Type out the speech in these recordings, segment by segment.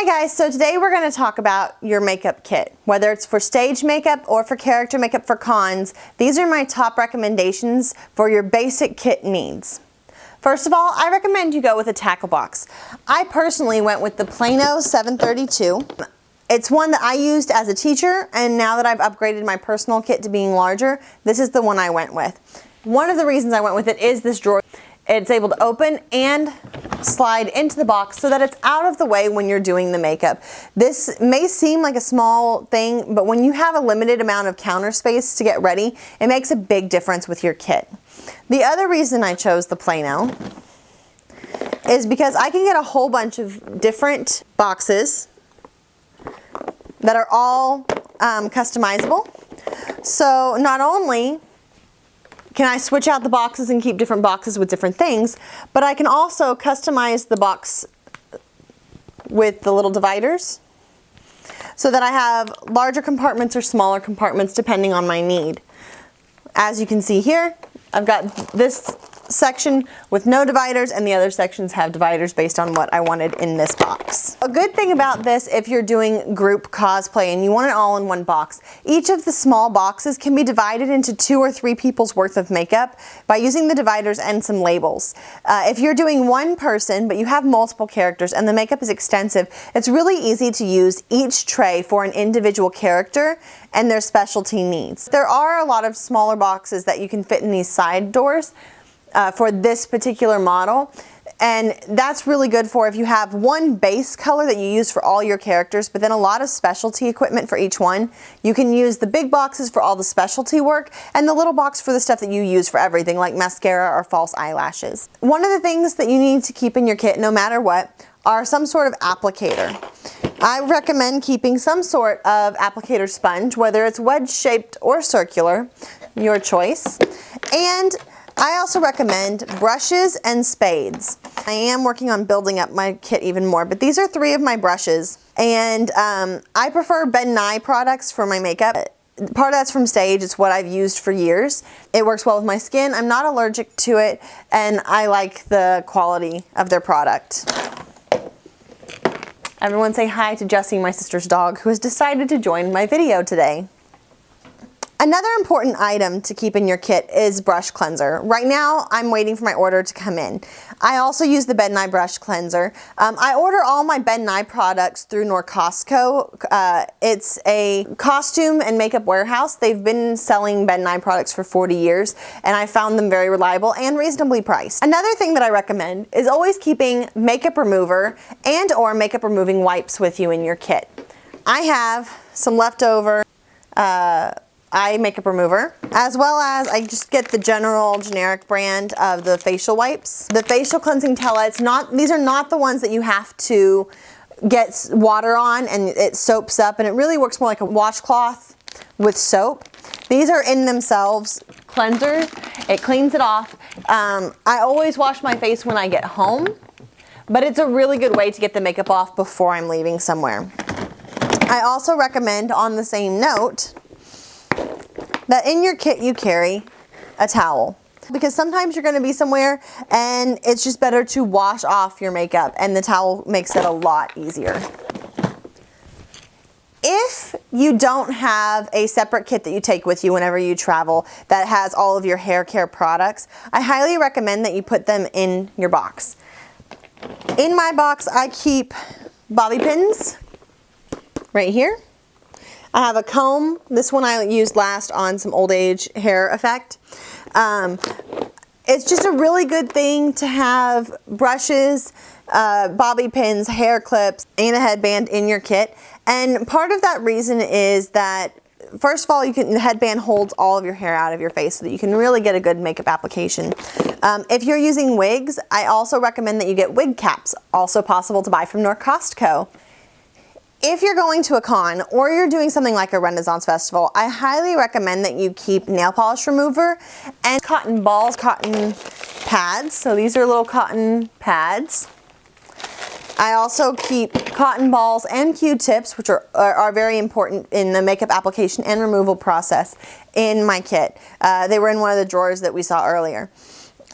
Hi guys, so today we're going to talk about your makeup kit. Whether it's for stage makeup or for character makeup for cons, these are my top recommendations for your basic kit needs. First of all, I recommend you go with a tackle box. I personally went with the Plano 732. It's one that I used as a teacher, and now that I've upgraded my personal kit to being larger, this is the one I went with. One of the reasons I went with it is this drawer. It's able to open and slide into the box so that it's out of the way when you're doing the makeup. This may seem like a small thing, but when you have a limited amount of counter space to get ready, it makes a big difference with your kit. The other reason I chose the Plano is because I can get a whole bunch of different boxes that are all customizable. So not only can I switch out the boxes and keep different boxes with different things, but I can also customize the box with the little dividers so that I have larger compartments or smaller compartments depending on my need. As you can see here, I've got this section with no dividers, and the other sections have dividers based on what I wanted in this box. A good thing about this, if you're doing group cosplay and you want it all in one box, each of the small boxes can be divided into 2 or 3 people's worth of makeup by using the dividers and some labels. If you're doing one person but you have multiple characters and the makeup is extensive, it's really easy to use each tray for an individual character and their specialty needs. There are a lot of smaller boxes that you can fit in these side doors for this particular model, and that's really good for if you have one base color that you use for all your characters, but then a lot of specialty equipment for each one. You can use the big boxes for all the specialty work and the little box for the stuff that you use for everything, like mascara or false eyelashes. One of the things that you need to keep in your kit, no matter what, are some sort of applicator. I recommend keeping some sort of applicator sponge, whether it's wedge-shaped or circular, your choice. And I also recommend brushes and spades. I am working on building up my kit even more, but these are 3 of my brushes. And I prefer Ben Nye products for my makeup. Part of that's from Stage. It's what I've used for years. It works well with my skin. I'm not allergic to it, and I like the quality of their product. Everyone say hi to Jessie, my sister's dog, who has decided to join my video today. Another important item to keep in your kit is brush cleanser. Right now, I'm waiting for my order to come in. I also use the Ben Nye brush cleanser. I order all my Ben Nye products through Norcostco. It's a costume and makeup warehouse. They've been selling Ben Nye products for 40 years, and I found them very reliable and reasonably priced. Another thing that I recommend is always keeping makeup remover and or makeup removing wipes with you in your kit. I have some leftover eye makeup remover, as well as I just get the generic brand of the facial wipes. The facial cleansing towelettes, these are not the ones that you have to get water on and it soaps up, and it really works more like a washcloth with soap. These are in themselves cleansers. It cleans it off. I always wash my face when I get home, but it's a really good way to get the makeup off before I'm leaving somewhere. I also recommend, on the same note, that in your kit you carry a towel, because sometimes you're going to be somewhere and it's just better to wash off your makeup, and the towel makes it a lot easier. If you don't have a separate kit that you take with you whenever you travel that has all of your hair care products, I highly recommend that you put them in your box. In my box, I keep bobby pins right here. I have a comb. This one I used last on some old age hair effect. It's just a really good thing to have brushes, bobby pins, hair clips, and a headband in your kit. And part of that reason is that, first of all, the headband holds all of your hair out of your face so that you can really get a good makeup application. If you're using wigs, I also recommend that you get wig caps, also possible to buy from Norcostco. If you're going to a con or you're doing something like a Renaissance festival, I highly recommend that you keep nail polish remover and cotton balls, cotton pads. So these are little cotton pads. I also keep cotton balls and Q-tips, which are very important in the makeup application and removal process, in my kit. They were in one of the drawers that we saw earlier.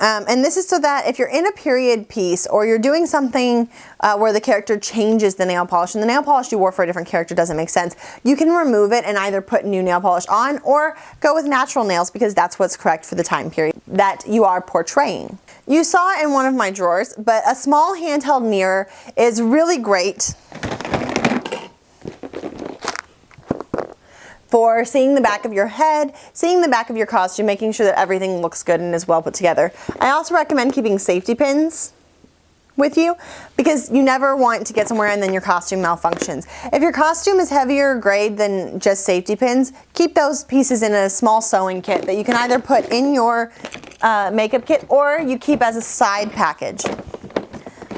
And this is so that if you're in a period piece or you're doing something where the character changes the nail polish and the nail polish you wore for a different character doesn't make sense, you can remove it and either put new nail polish on or go with natural nails because that's what's correct for the time period that you are portraying. You saw it in one of my drawers, but a small handheld mirror is really great for seeing the back of your head, seeing the back of your costume, making sure that everything looks good and is well put together. I also recommend keeping safety pins with you because you never want to get somewhere and then your costume malfunctions. If your costume is heavier grade than just safety pins, keep those pieces in a small sewing kit that you can either put in your makeup kit or you keep as a side package.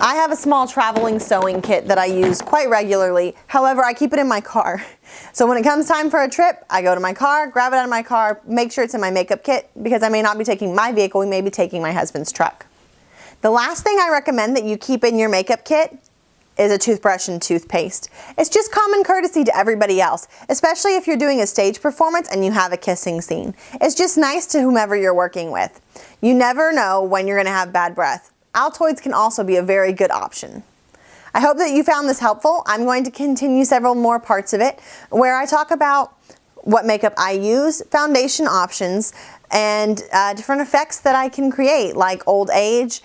I have a small traveling sewing kit that I use quite regularly. However, I keep it in my car. So when it comes time for a trip, I go to my car, grab it out of my car, make sure it's in my makeup kit because I may not be taking my vehicle, we may be taking my husband's truck. The last thing I recommend that you keep in your makeup kit is a toothbrush and toothpaste. It's just common courtesy to everybody else, especially if you're doing a stage performance and you have a kissing scene. It's just nice to whomever you're working with. You never know when you're gonna have bad breath. Altoids can also be a very good option. I hope that you found this helpful. I'm going to continue several more parts of it where I talk about what makeup I use, foundation options, and different effects that I can create like old age,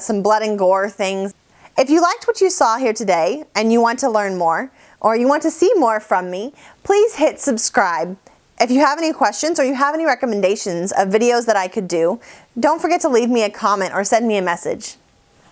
some blood and gore things. If you liked what you saw here today and you want to learn more or you want to see more from me, please hit subscribe. If you have any questions or you have any recommendations of videos that I could do, don't forget to leave me a comment or send me a message.